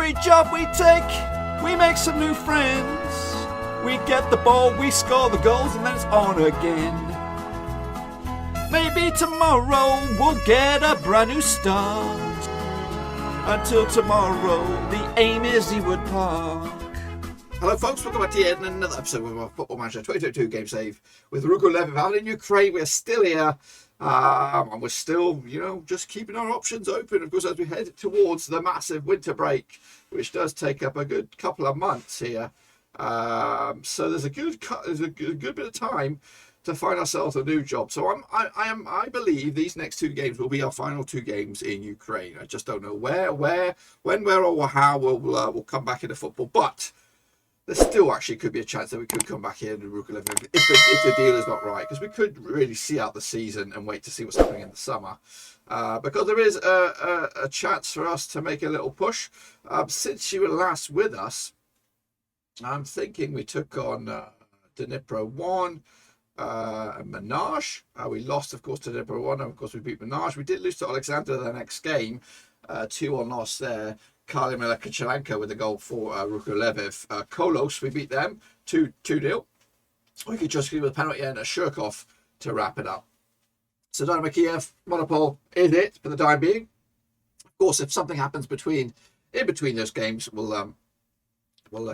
every job we take, we make some new friends. We get the ball, we score the goals, and then it's on again. Maybe tomorrow we'll get a brand new start. Until tomorrow, the aim is EWOOD Park. Hello folks, welcome back to yet another episode of our Football Manager 2022 Game Save with RUKH LVIV out in Ukraine. We're still here, and we're still, just keeping our options open, of course, as we head towards the massive winter break, which does take up a good couple of months here. So there's a good bit of time to find ourselves a new job. So I believe these next two games will be our final two games in Ukraine. I just don't know where, when, where, or how we'll come back into football. But there still actually could be a chance that we could come back here in RUKH LVIV if the deal is not right, because we could really see out the season and wait to see what's happening in the summer. Because there is a chance for us to make a little push. Since you were last with us, I'm thinking we took on Dnipro 1. Menage. We lost, of course, to Dnipro 1, and of course we beat Menage. We did lose to Alexander the next game, 2-1 loss there. Kali Melikachelenko with the goal for RUKH LVIV. Kolos, we beat them 2-0. We could just give a penalty and a Shirkov to wrap it up. So Dynamo Kiev, Monopol is it for the time being. Of course, if something happens in between those games, we'll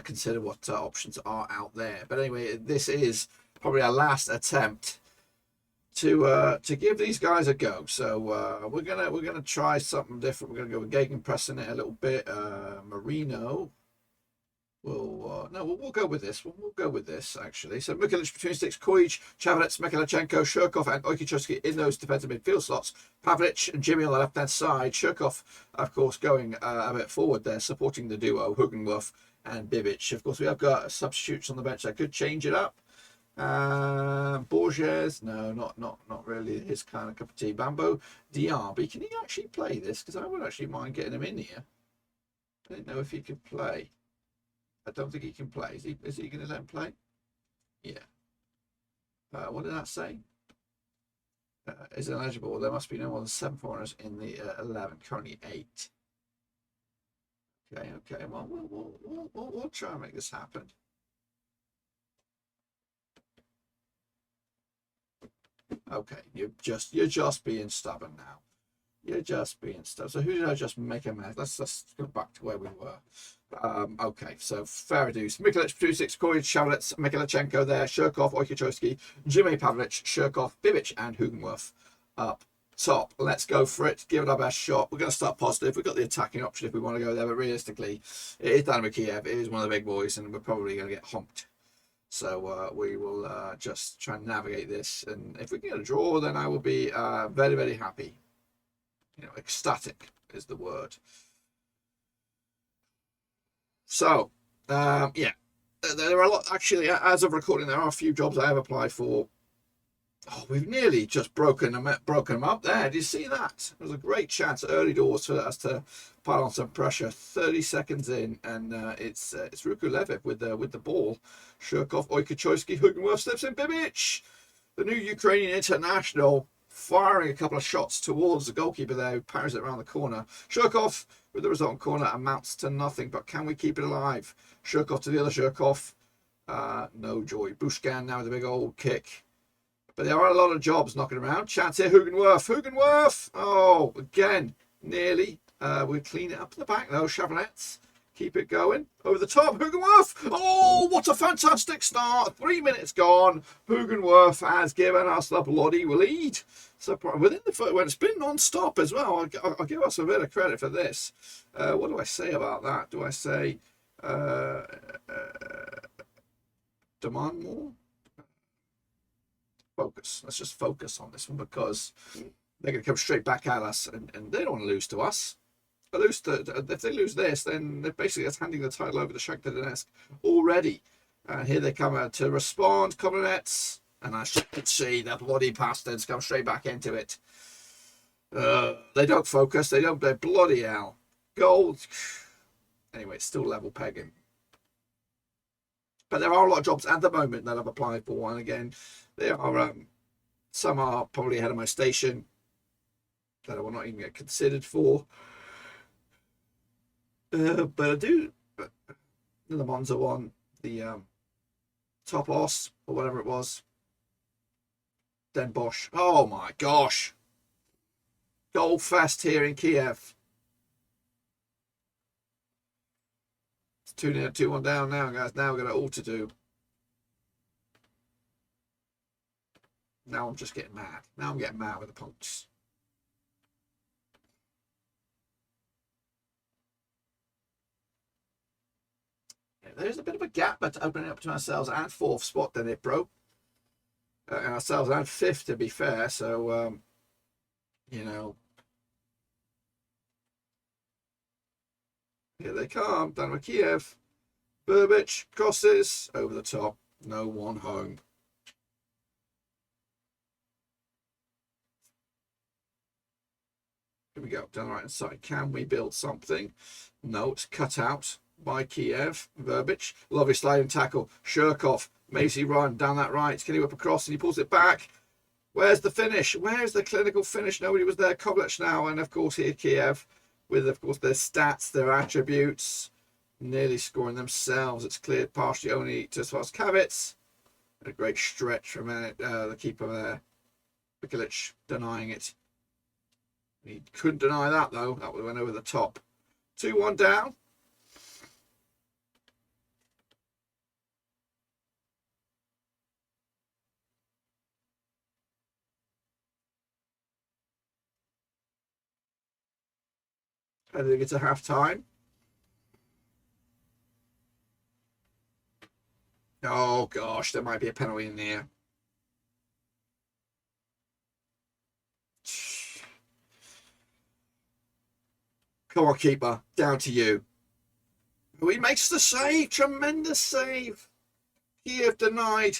consider what options are out there. But anyway, this is probably our last attempt to give these guys a go. So we're gonna try something different. We're gonna go with gegenpressing it a little bit. Marino. We'll go with this. We'll go with this actually. So Mikelic between sticks, Kojic, Chavanets, Mikhailichenko, Shirkov, and Oikichowski in those defensive midfield slots. Pavlic and Jimmy on the left hand side. Shirkov, of course, going a bit forward there, supporting the duo Hugenwerf and Bibic. Of course, we have got substitutes on the bench that could change it up. Borges, no, not really his kind of cup of tea. Bambo Diaby, can he actually play this? Because I would actually mind getting him in here. I didn't know if he could play. I don't think he can play. Is he going to let him play? Yeah. What did that say? Is eligible? There must be no more than 7 foreigners in the 11. Currently 8. Okay. Well, we'll try and make this happen. Okay, you're just being stubborn now. You're just being stubborn. So who did I just make a mess? Let's go back to where we were. Okay, so fair dues. Mikelic, 2-6, Kojic, Chavanets, Mikhailichenko there, Shirkov, Oikichowski, Jimmy Pavlic, Shirkov, Bibic, and Hugenwerf up top. Let's go for it. Give it our best shot. We're going to start positive. We've got the attacking option if we want to go there, but realistically, it is Dynamo Kiev. It is one of the big boys, and we're probably going to get honked. So we will just try and navigate this, and if we get a draw, then I will be very, very happy. Ecstatic is the word. So yeah, there are a lot. Actually, as of recording, there are a few jobs I have applied for. Oh, we've nearly just broken them up there. Did you see that? It was a great chance early doors for us to pile on some pressure. 30 seconds in, and it's RUKH LVIV with the ball. Shirkov, Oikichowski, Hugenwerf steps in. Bibic, the new Ukrainian international, firing a couple of shots towards the goalkeeper there, who parries it around the corner. Shirkov with the resultant corner amounts to nothing, but can we keep it alive? Shirkov to the other Shirkov. No joy. Bushkan now with a big old kick. But there are a lot of jobs knocking around. Chance here, Hugenwerf. Oh, again, nearly. We'll clean it up at the back, though. Chavanets, keep it going. Over the top, Hugenwerf. Oh, what a fantastic start. 3 minutes gone. Hugenwerf has given us the bloody lead. So within the foot, when it's been non-stop as well, I'll give us a bit of credit for this. What do I say about that? Do I say demand more? Focus. Let's just focus on this one, because they're going to come straight back at us, and they don't want to lose to us. If they lose this, then they're basically just handing the title over to Shakhtar Donetsk already. Here they come to respond. Kobanets, and I should see the bloody bastards come straight back into it. They don't focus. They're bloody hell. Gold. Anyway, it's still level pegging. But there are a lot of jobs at the moment that I've applied for, and again, there are some are probably ahead of my station that I will not even get considered for. But I do. The Monza won the top os or whatever it was. Den Bosch. Oh my gosh. Goal fest here in Kiev. It's 2-0, 2-1 down now, guys. Now we've got it all to do. Now I'm just getting mad. Now I'm getting mad with the punks. Yeah, there's a bit of a gap, but opening up to ourselves and fourth spot, then it broke. And ourselves and fifth, to be fair. So, you know, here they come. Dynamo Kiev. Burbich crosses over the top. No one home. Here we go. Down the right hand side. Can we build something? No, it's cut out by Kiev. Burbich. Lovely sliding tackle. Shirkov. Macy run down that right. Can he whip across and he pulls it back? Where's the finish? Where's the clinical finish? Nobody was there. Kovac now. And of course here Kiev with, of course, their stats, their attributes. Nearly scoring themselves. It's cleared partially only to Svarskavits. A great stretch from the keeper there. Mikolic denying it. He couldn't deny that though. That went over the top. 2-1 down. I think it's a half time. Oh gosh, there might be a penalty in there. Come on, keeper, down to you. He makes the save, tremendous save. Kiev denied.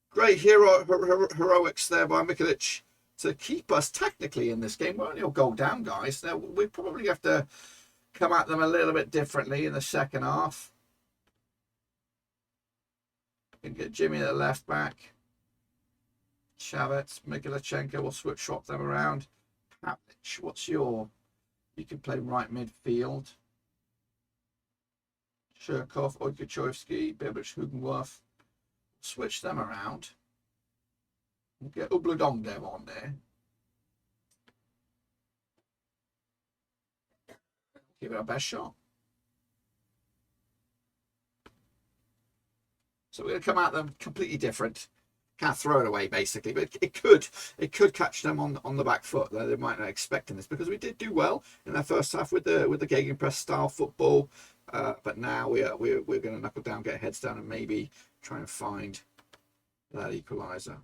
Great heroics there by Mikolic to keep us technically in this game. We're only a goal down, guys. Now we probably have to come at them a little bit differently in the second half. Can get Jimmy at the left back. Chavez, Mikhailichenko will swap them around. Pavlich, what's your... You can play right midfield. Shirkov, Oykachevsky, Bibic, Hugenworth. Switch them around. We'll get Ubludongdev on there. Give it our best shot. So we're going to come at them completely different. Can't throw it away basically, but it could catch them on the back foot. They might not expecting this because we did do well in that first half with the gegenpress style football, but now we're going to knuckle down, get heads down, and maybe try and find that equaliser.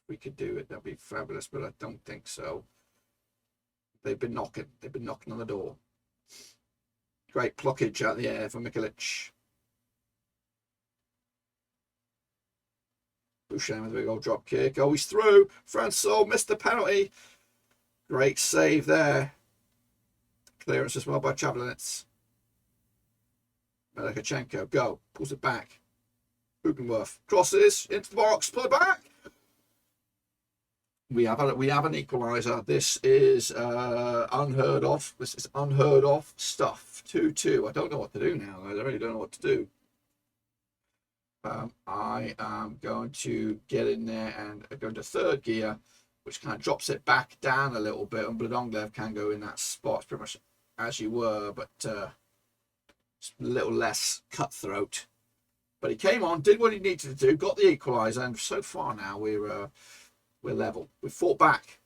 If we could do it, that'd be fabulous, but I don't think so. They've been knocking on the door. Great blockage out the air for Mikolic. Bouchard with a big old drop kick. Oh, he's through. Francois missed the penalty. Great save there. Clearance as well by Chablinets. Mikhailichenko, go. Pulls it back. Hugenworth crosses into the box. Pull it back. We have an equaliser. This is unheard of. This is unheard of stuff. 2-2. I don't know what to do now. I really don't know what to do. I am going to get in there and go into third gear, which kind of drops it back down a little bit, and Bladonglev can go in that spot pretty much as you were, but a little less cutthroat. But he came on, did what he needed to do, got the equaliser, and so far now we're level. We've fought back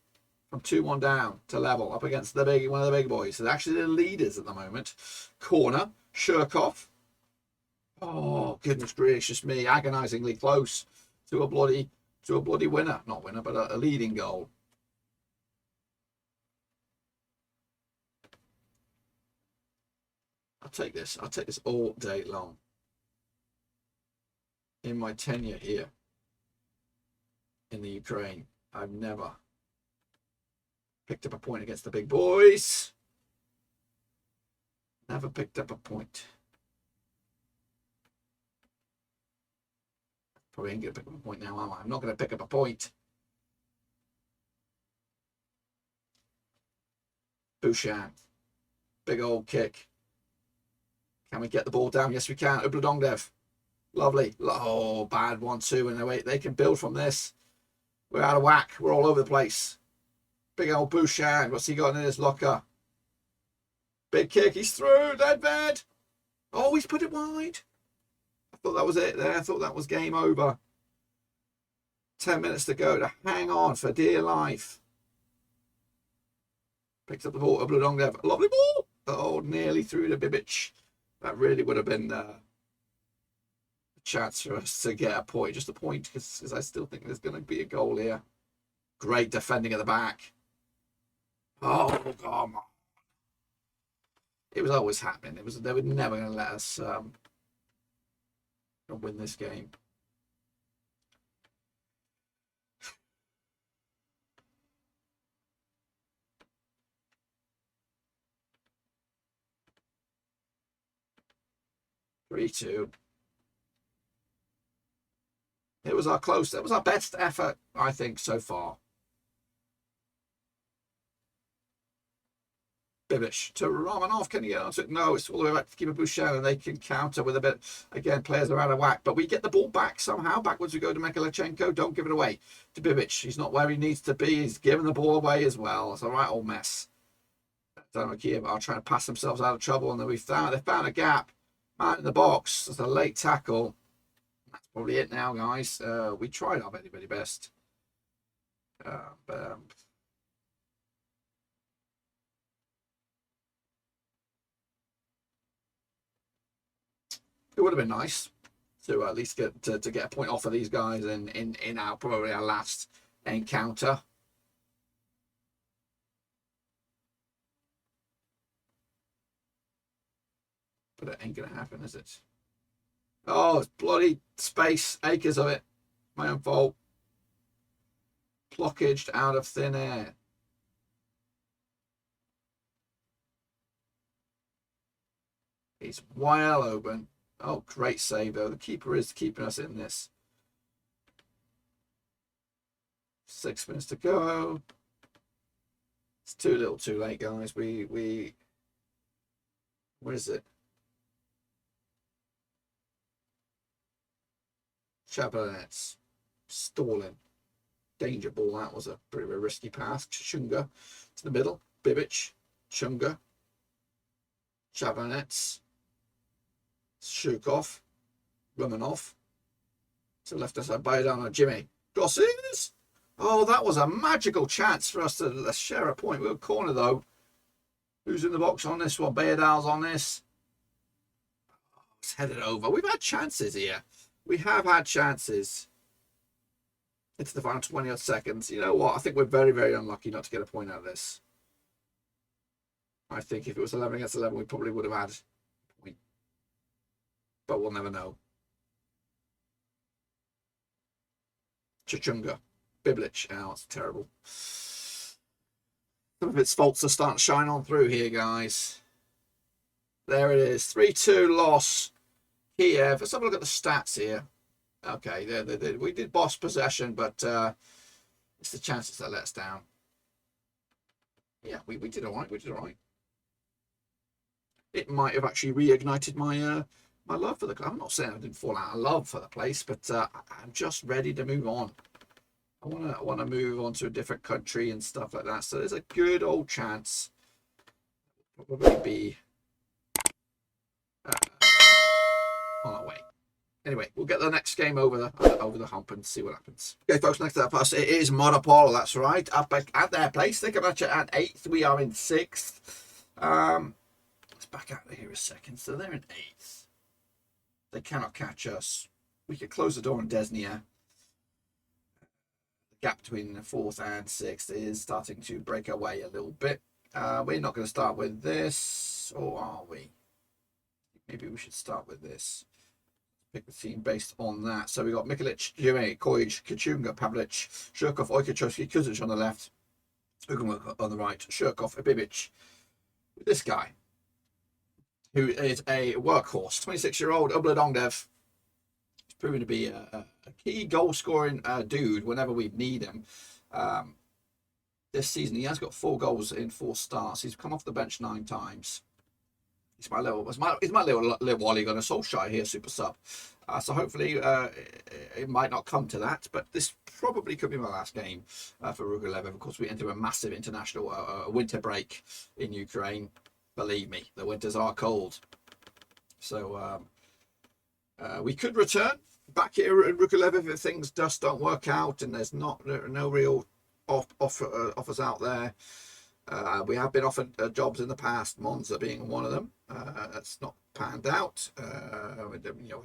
from 2-1 down to level up against one of the big boys. They're actually the leaders at the moment. Corner, Shirkov. Oh, goodness gracious me, agonisingly close to a bloody winner. Not winner, but a leading goal. I'll take this all day long. In my tenure here in the Ukraine, I've never picked up a point against the big boys. Never picked up a point. Probably ain't going to pick up a point now, am I? I'm not going to pick up a point. Bouchard. Big old kick. Can we get the ball down? Yes, we can. Obludongdev. Lovely. Oh, bad 1-2. And they can build from this. We're out of whack. We're all over the place. Big old Bouchard. What's he got in his locker? Big kick. He's through. Nedved. Oh, he's put it wide. I thought that was it there. I thought that was game over. 10 minutes to go to hang on for dear life. Picks up the ball. Obludongdev. Lovely ball. Oh, nearly through to Bibic. That really would have been a chance for us to get a point. Just a point, because I still think there's going to be a goal here. Great defending at the back. Oh, come on. It was always happening. They were never going to let us win this game. That was our best effort, I think, so far. Bibic to Romanov. Can you get onto it? No, it's all the way back to keep a Bouchard, and they can counter with a bit. Again, players are out of whack, but we get the ball back somehow. Backwards we go to Mikhailichenko. Don't give it away to Bibic. He's not where he needs to be. He's giving the ball away as well. It's a right old mess. Dynamo Kiev are trying to pass themselves out of trouble, and then they found a gap. Man in the box. That's a late tackle. That's probably it now, guys. We tried our very, very best. But it would have been nice to at least get to get a point off of these guys in our probably our last encounter. But it ain't gonna happen, is it? Oh, it's bloody space, acres of it. My own fault. Blockaged out of thin air. He's well open. Oh, great save though. The keeper is keeping us in this. 6 minutes to go. It's too little, too late, guys. Where is it? Chabanets stalling. Danger ball. That was a pretty risky pass. Chunga to the middle. Bibic. Chunga. Chabanets. Shukov. Romanov. To left us side. Bayadano. Jimmy. Gosses. Oh, that was a magical chance for us to share a point. We were corner though. Who's in the box on this one? Bayadal's on this. Let's head it over. We've had chances here. We have had chances. It's the final 20 odd seconds. You know what? I think we're very, very unlucky not to get a point out of this. I think if it was 11 against 11, we probably would have had a point. But we'll never know. Chichunga. Biblic. Oh, it's terrible. Some of its faults are starting to shine on through here, guys. There it is. 3-2 loss. Kiev. Let's have a look at the stats here. Okay, we did boss possession, but it's the chances that let us down. Yeah, we did all right. We did all right. It might have actually reignited my my love for the club. I'm not saying I didn't fall out of love for the place, but I'm just ready to move on. I want to move on to a different country and stuff like that. So there's a good old chance. Probably be on our way. Anyway, we'll get the next game over the hump and see what happens. Okay, folks, next up us, it is Monopol, that's right. Up at their place. They come at 8th. We are in 6th. Let's back out of here a second. So they're in 8th. They cannot catch us. We could close the door on Desnia. The gap between the 4th and 6th is starting to break away a little bit. We're not going to start with this, or are we? Maybe we should start with this. Pick the team based on that. So we got Mikolic, Jimmy, Kojic, Kachunga, Pavlic, Shurkov, Oikachowski, Kuzic on the left, Ugamuk on the right, Shurkov, Bibic. This guy, who is a workhorse, 26-year-old Obludongdev. He's proven to be a key goal-scoring dude whenever we need him. This season, he has got 4 goals in 4 starts. He's come off the bench 9 times. It's my little, little Ole Gunnar Solskjaer here, super sub. So hopefully it might not come to that, but this probably could be my last game for RUKH LVIV. Of course, we enter a massive international winter break in Ukraine. Believe me, the winters are cold. So we could return back here at RUKH LVIV if things just don't work out and there's no real offers out there. We have been offered jobs in the past, Monza being one of them. That's not panned out. We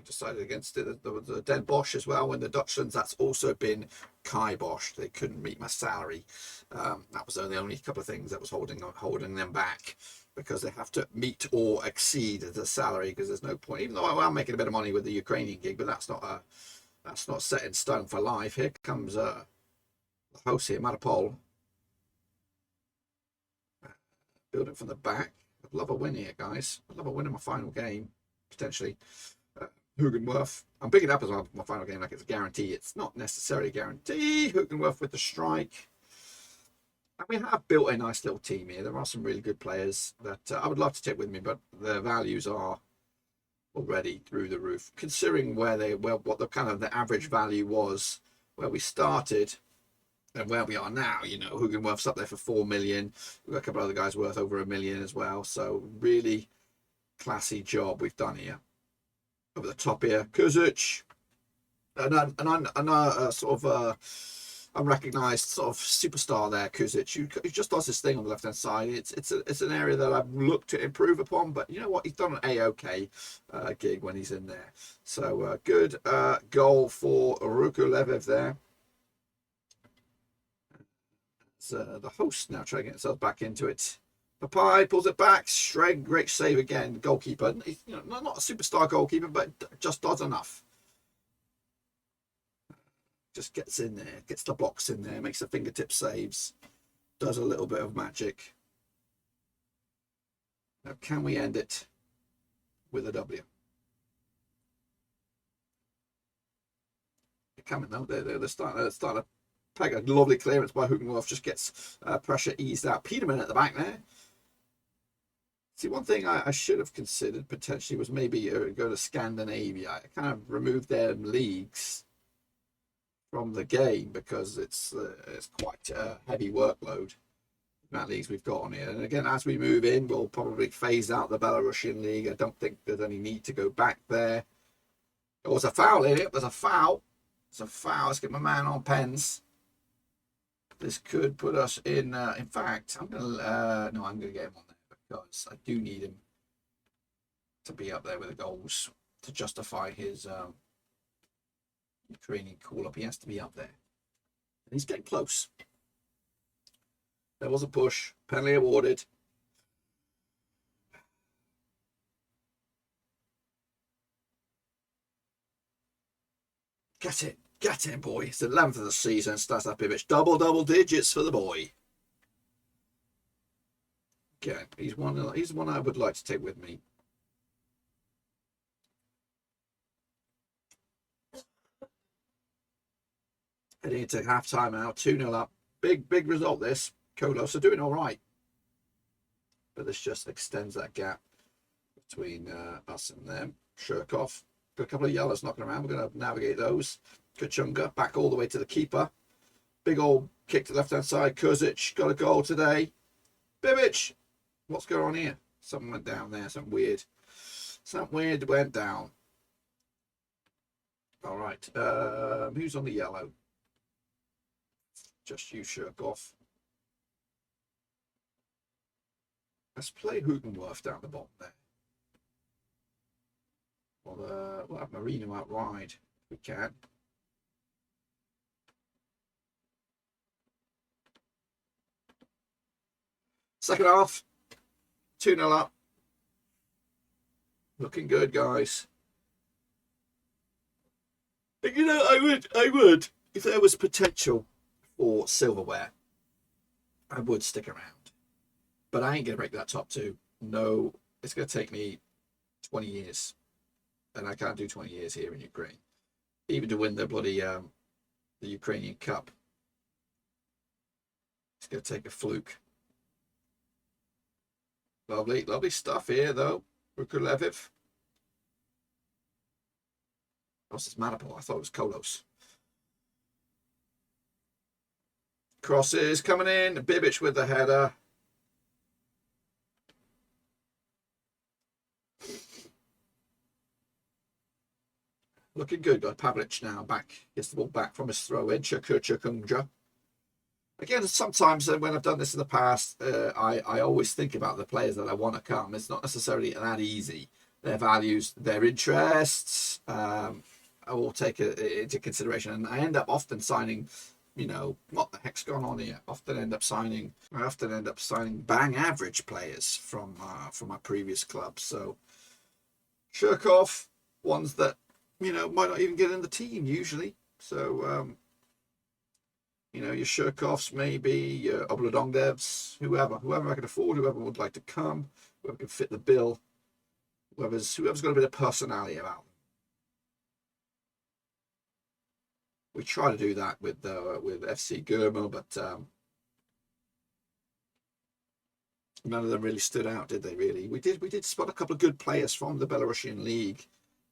decided against it. The Den Bosch as well. When the Dutchlands, that's also been kiboshed. They couldn't meet my salary. That was the only couple of things that was holding them back, because they have to meet or exceed the salary, because there's no point. Even though I'm making a bit of money with the Ukrainian gig, but that's not set in stone for life. Here comes the host here, Maripol. Build it from the back. I'd love a win here, guys. I'd love a win in my final game, potentially. Hugenworth. I'm picking it up as my final game like it's a guarantee. It's not necessarily a guarantee. Hugenworth with the strike. And we have built a nice little team here. There are some really good players that I would love to take with me, but their values are already through the roof. Considering what the kind of the average value was where we started and where we are now, Hugenworth's up there for 4 million. We've got a couple of other guys worth over 1 million as well. So really classy job we've done here. Over the top here, Kuzic, and sort of unrecognised sort of superstar there, Kuzic. He just does this thing on the left hand side. It's an area that I've looked to improve upon, but you know what? He's done an A-OK gig when he's in there. So good goal for RUKH LVIV there. The host now trying to get himself back into it. Papai pulls it back. Streg, great save again. Goalkeeper. He's, not a superstar goalkeeper, but just does enough. Just gets in there, gets the box in there, makes the fingertip saves, does a little bit of magic. Now, can we end it with a W? They're coming though. They're starting to peg a lovely clearance by Hugenworth. Just gets pressure eased out. Peterman at the back there. See, one thing I should have considered potentially was maybe go to Scandinavia. I kind of removed their leagues from the game because it's quite a heavy workload. That leagues we've got on here, and again, as we move in, we'll probably phase out the Belarusian league. I don't think there's any need to go back there. There was a foul in it. There's a foul. It's a foul. Let's get my man on pens. This could put us in. In fact, I'm gonna get him on there because I do need him to be up there with the goals to justify his Ukrainian call-up. He has to be up there, and he's getting close. There was a push. Penalty awarded. Get it, boy. It's the 11th of the season. Starts that Bibic. Double digits for the boy. Okay, he's one I would like to take with me. Heading into half-time now. 2-0 up. Big result this. Kolos are doing all right. But this just extends that gap between us and them. Shirkov. Got a couple of yellows knocking around. We're going to navigate those. Kachunga back all the way to the keeper. Big old kick to the left-hand side. Kuzic got a goal today. Bibic. What's going on here? Something went down there. Something weird went down. All right. Who's on the yellow? Just you, Shirkov. Let's play Hugenworth down the bottom there. We'll have Marino out wide if we can. Second half, 2-0 up. Looking good, guys. I would, if there was potential for silverware, I would stick around. But I ain't going to break that top two. No, it's going to take me 20 years. And I can't do 20 years here in Ukraine. Even to win the bloody the Ukrainian Cup. It's going to take a fluke. Lovely stuff here, though. RUKH LVIV. What's this Manipul? I thought it was Kolos. Crosses coming in. Bibic with the header. Looking good. Got Pavlic now back. Gets the ball back from his throw in. Chakunja. Again, sometimes when I've done this in the past, I always think about the players that I want to come. It's not necessarily that easy. Their values, their interests, I will take it into consideration. And I end up often signing, you know, what the heck's gone on here? I often end up signing bang average players from my previous clubs. So Shirkov, ones that, you know, might not even get in the team usually. So you know, your Shirkovs, maybe your Oblodongdevs, whoever I can afford, whoever would like to come, whoever can fit the bill, whoever's got a bit of personality about them. We try to do that with FC Gurma, but none of them really stood out, did they? Really, we did spot a couple of good players from the Belarusian league.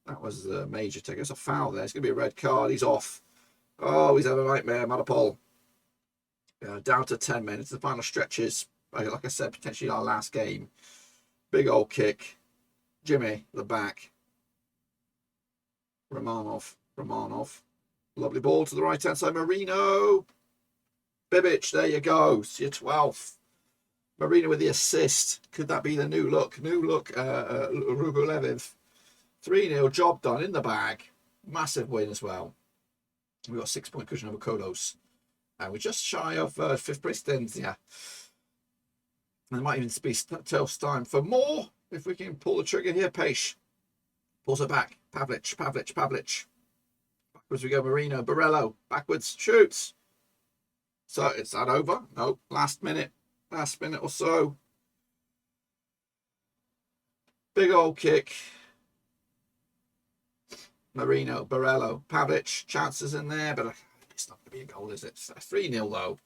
That was the major take. There's a foul there. It's going to be a red card. He's off. Oh, he's having a nightmare, Manipul. Down to 10 minutes. The final stretches, like I said, potentially our last game. Big old kick. Jimmy, the back. Romanov. Lovely ball to the right-hand side. Marino. Bibic, there you go. It's your 12th. Marino with the assist. Could that be the new look? RUKH LVIV. 3-0, job done, in the bag. Massive win as well. We've got a 6-point cushion over Kolos. And we're just shy of 5th place then, yeah. And it might even be time for more. If we can pull the trigger here, Peish. Pulls it back. Pavlic. Backwards we go, Marino. Borello. Backwards. Shoots. So, is that over? No. Last minute or so. Big old kick. Marino, Borello, Pavlic, chances in there, but it's not going to be a goal, is it? It's 3-0 though.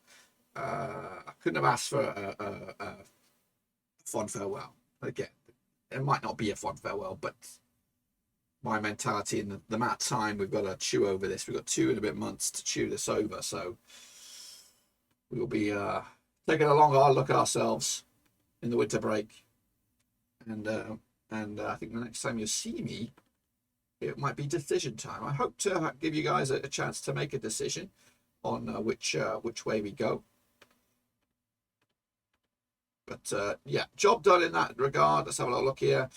I couldn't have asked for a fond farewell. Again, it might not be a fond farewell, but my mentality and the amount of time we've got to chew over this, we've got 2 and a bit months to chew this over, so we will be taking a long hard look at ourselves in the winter break, and I think the next time you see me, it might be decision time. I hope to give you guys a chance to make a decision on which way we go. But yeah, job done in that regard. Let's have a little look here.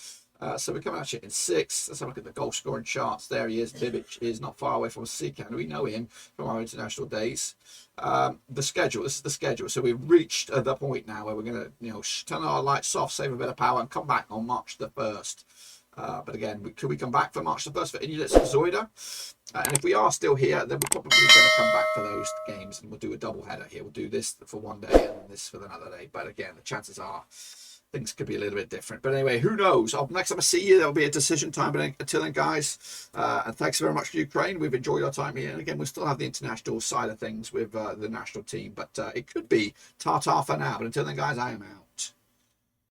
So we're coming at it in 6th. Let's have a look at the goal scoring charts. There he is. Bibic is not far away from Sikan. We know him from our international days. The schedule. This is the schedule. So we've reached the point now where we're going to, you know, turn our lights off, save a bit of power, and come back on March the 1st. But again, could we come back for March the 1st for Inuit Zoida? And if we are still here, then we're probably going to come back for those games, and we'll do a double header here. We'll do this for one day and this for another day. But again, the chances are things could be a little bit different. But anyway, who knows? Next time I see you, there'll be a decision time. But until then, guys, and thanks very much for Ukraine. We've enjoyed our time here. And again, we'll still have the international side of things with the national team. But it could be ta-ta for now. But until then, guys, I am out.